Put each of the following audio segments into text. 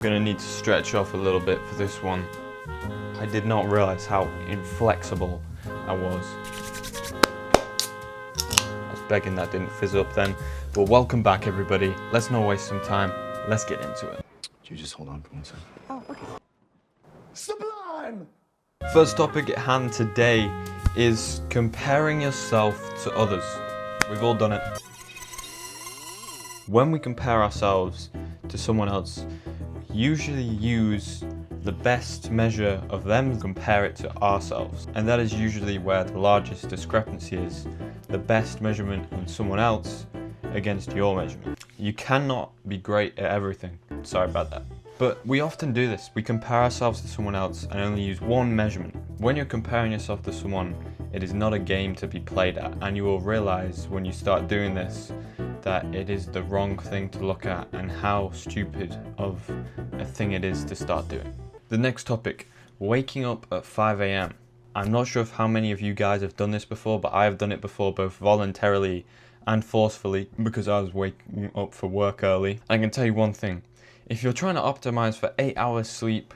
I'm gonna need to stretch off a little bit for this one. I did not realize how inflexible I was. I was begging that didn't fizz up then. But welcome back, everybody. Let's not waste some time. Let's get into it. You just hold on for 1 second. Oh, okay. Sublime! First topic at hand today is comparing yourself to others. We've all done it. When we compare ourselves to someone else, we usually use the best measure of them and compare it to ourselves. And that is usually where the largest discrepancy is. The best measurement of someone else against your measurement. You cannot be great at everything. Sorry about that. But we often do this. We compare ourselves to someone else and only use one measurement. When you're comparing yourself to someone, it is not a game to be played at, and you will realize when you start doing this that it is the wrong thing to look at and how stupid of a thing it is to start doing. The next topic, waking up at 5 a.m. I'm not sure if how many of you guys have done this before, but I have done it before, both voluntarily and forcefully, because I was waking up for work early. I can tell you one thing, if you're trying to optimize for 8 hours sleep,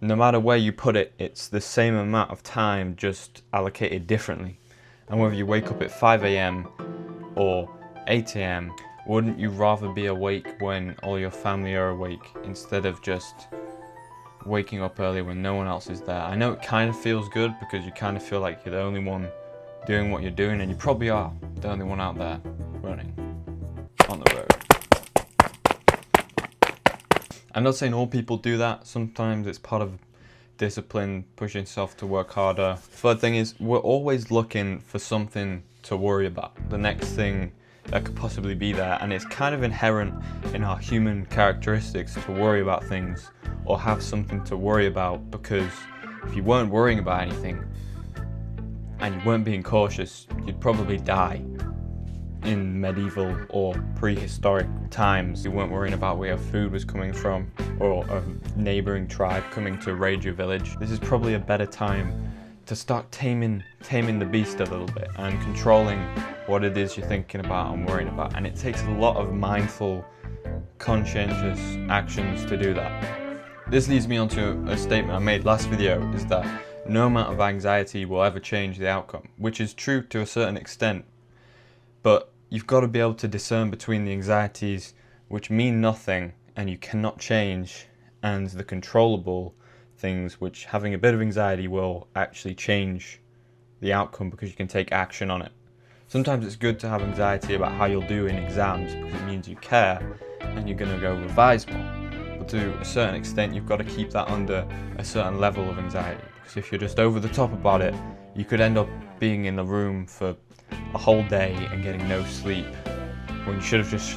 no matter where you put it, it's the same amount of time, just allocated differently. And whether you wake up at 5 a.m. or 8 a.m, wouldn't you rather be awake when all your family are awake instead of just waking up early when no one else is there? I know it kind of feels good because you kind of feel like you're the only one doing what you're doing, and you probably are the only one out there running on the road. I'm not saying all people do that. Sometimes it's part of discipline, pushing yourself to work harder. Third thing is, we're always looking for something to worry about. The next thing that could possibly be there, and it's kind of inherent in our human characteristics to worry about things or have something to worry about, because if you weren't worrying about anything and you weren't being cautious, you'd probably die. In medieval or prehistoric times, you weren't worrying about where your food was coming from or a neighboring tribe coming to raid your village. This is probably a better time to start taming the beast a little bit and controlling what it is you're thinking about and worrying about. And it takes a lot of mindful, conscientious actions to do that. This leads me on to a statement I made last video, is that no amount of anxiety will ever change the outcome, which is true to a certain extent. But you've got to be able to discern between the anxieties which mean nothing and you cannot change, and the controllable things which, having a bit of anxiety, will actually change the outcome because you can take action on it. Sometimes it's good to have anxiety about how you'll do in exams because it means you care and you're going to go revise more. But to a certain extent, you've got to keep that under a certain level of anxiety, because if you're just over the top about it, you could end up being in the room for a whole day and getting no sleep when you should have just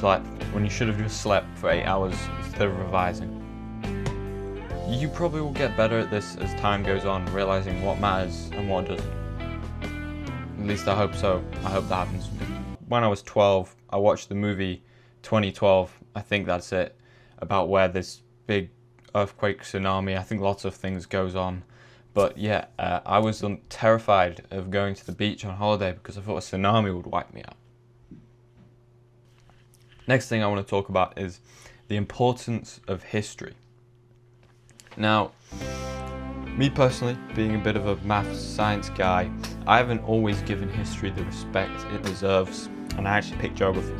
slept for 8 hours instead of revising. You probably will get better at this as time goes on, realizing what matters and what doesn't. At least I hope so. I hope that happens. When I was 12, I watched the movie 2012, I think that's it, about where this big earthquake, tsunami, I think lots of things goes on. But yeah, I was terrified of going to the beach on holiday because I thought a tsunami would wipe me out. Next thing I want to talk about is the importance of history. Now, me personally, being a bit of a maths science guy, I haven't always given history the respect it deserves, and I actually picked geography.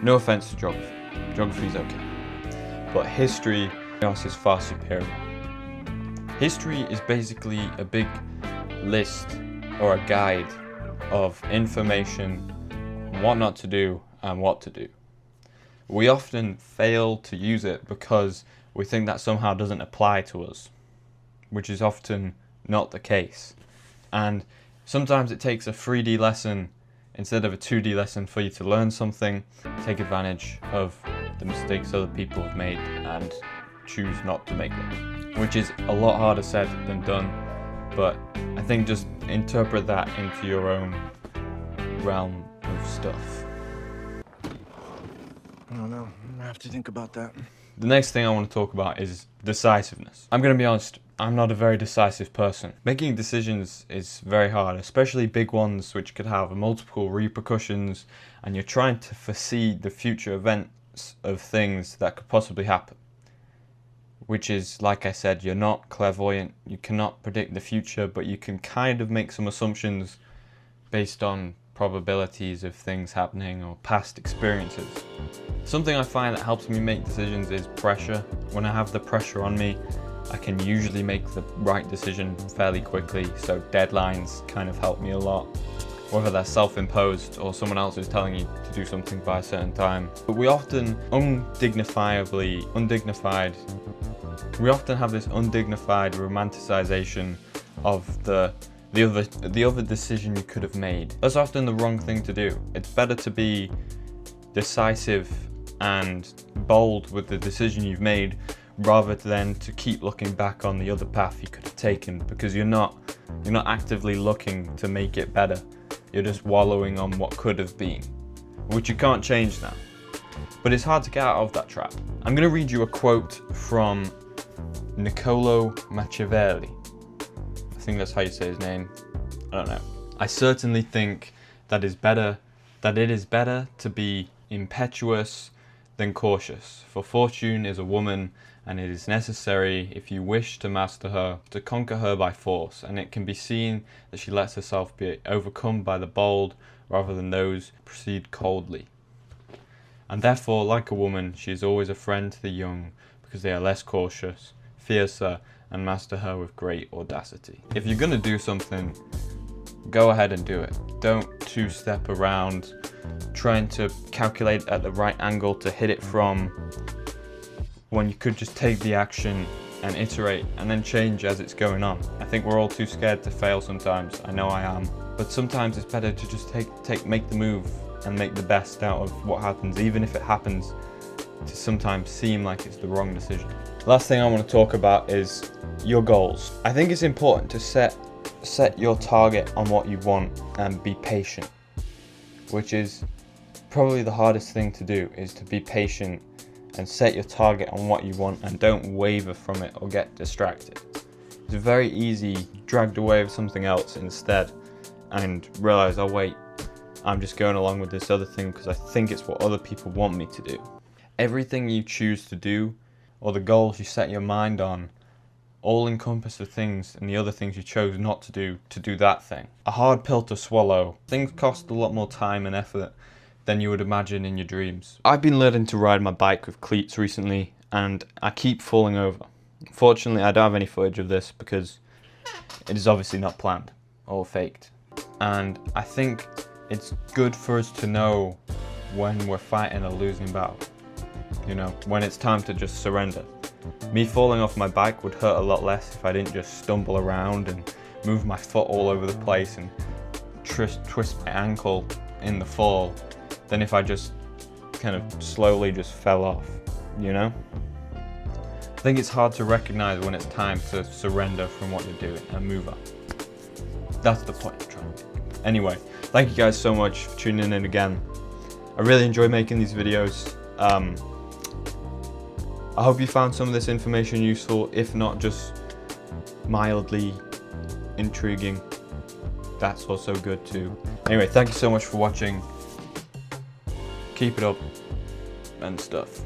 No offense to geography. Geography's okay. But history is far superior. History is basically a big list or a guide of information on what not to do and what to do. We often fail to use it because we think that somehow doesn't apply to us, which is often not the case. And sometimes it takes a 3D lesson instead of a 2D lesson for you to learn something, take advantage of the mistakes other people have made and choose not to make them, which is a lot harder said than done. But I think just interpret that into your own realm of stuff. I don't know. I have to think about that. The next thing I want to talk about is decisiveness. I'm going to be honest, I'm not a very decisive person. Making decisions is very hard, especially big ones which could have multiple repercussions, and you're trying to foresee the future events of things that could possibly happen. which is, like I said, you're not clairvoyant, you cannot predict the future, but you can kind of make some assumptions based on probabilities of things happening or past experiences. Something I find that helps me make decisions is pressure. When I have the pressure on me, I can usually make the right decision fairly quickly, so deadlines kind of help me a lot, whether they're self-imposed or someone else is telling you to do something by a certain time. But we often have this undignified romanticization of the other decision you could have made. That's often the wrong thing to do. It's better to be decisive and bold with the decision you've made rather than to keep looking back on the other path you could have taken, because you're not actively looking to make it better. You're just wallowing on what could have been, which you can't change now. But it's hard to get out of that trap. I'm going to read you a quote from Machiavelli. I think that's how you say his name. I don't know. I certainly think that it is better to be impetuous than cautious, for fortune is a woman, and it is necessary, if you wish to master her, to conquer her by force, and it can be seen that she lets herself be overcome by the bold rather than those who proceed coldly. And therefore, like a woman, she is always a friend to the young, because they are less cautious, fiercer, and master her with great audacity. If you're gonna do something, go ahead and do it. Don't two-step around trying to calculate at the right angle to hit it from, when you could just take the action and iterate and then change as it's going on. I think we're all too scared to fail sometimes. I know I am. But sometimes it's better to just make the move and make the best out of what happens, even if it happens to sometimes seem like it's the wrong decision. Last thing I want to talk about is your goals. I think it's important to set your target on what you want and be patient, which is probably the hardest thing to do, is to be patient and set your target on what you want and don't waver from it or get distracted. It's very easy dragged away with something else instead and realize, oh wait, I'm just going along with this other thing because I think it's what other people want me to do. Everything you choose to do, or the goals you set your mind on, all encompass the things and the other things you chose not to do that thing. A hard pill to swallow. Things cost a lot more time and effort than you would imagine in your dreams. I've been learning to ride my bike with cleats recently, and I keep falling over. Fortunately, I don't have any footage of this because it is obviously not planned or faked. And I think it's good for us to know when we're fighting a losing battle. You know, when it's time to just surrender. Me falling off my bike would hurt a lot less if I didn't just stumble around and move my foot all over the place and twist my ankle in the fall, than if I just kind of slowly just fell off, you know? I think it's hard to recognize when it's time to surrender from what you're doing and move on. That's the point I'm trying to make. Anyway, thank you guys so much for tuning in again. I really enjoy making these videos. I hope you found some of this information useful, if not just mildly intriguing. That's also good too. Anyway, thank you so much for watching. Keep it up and stuff.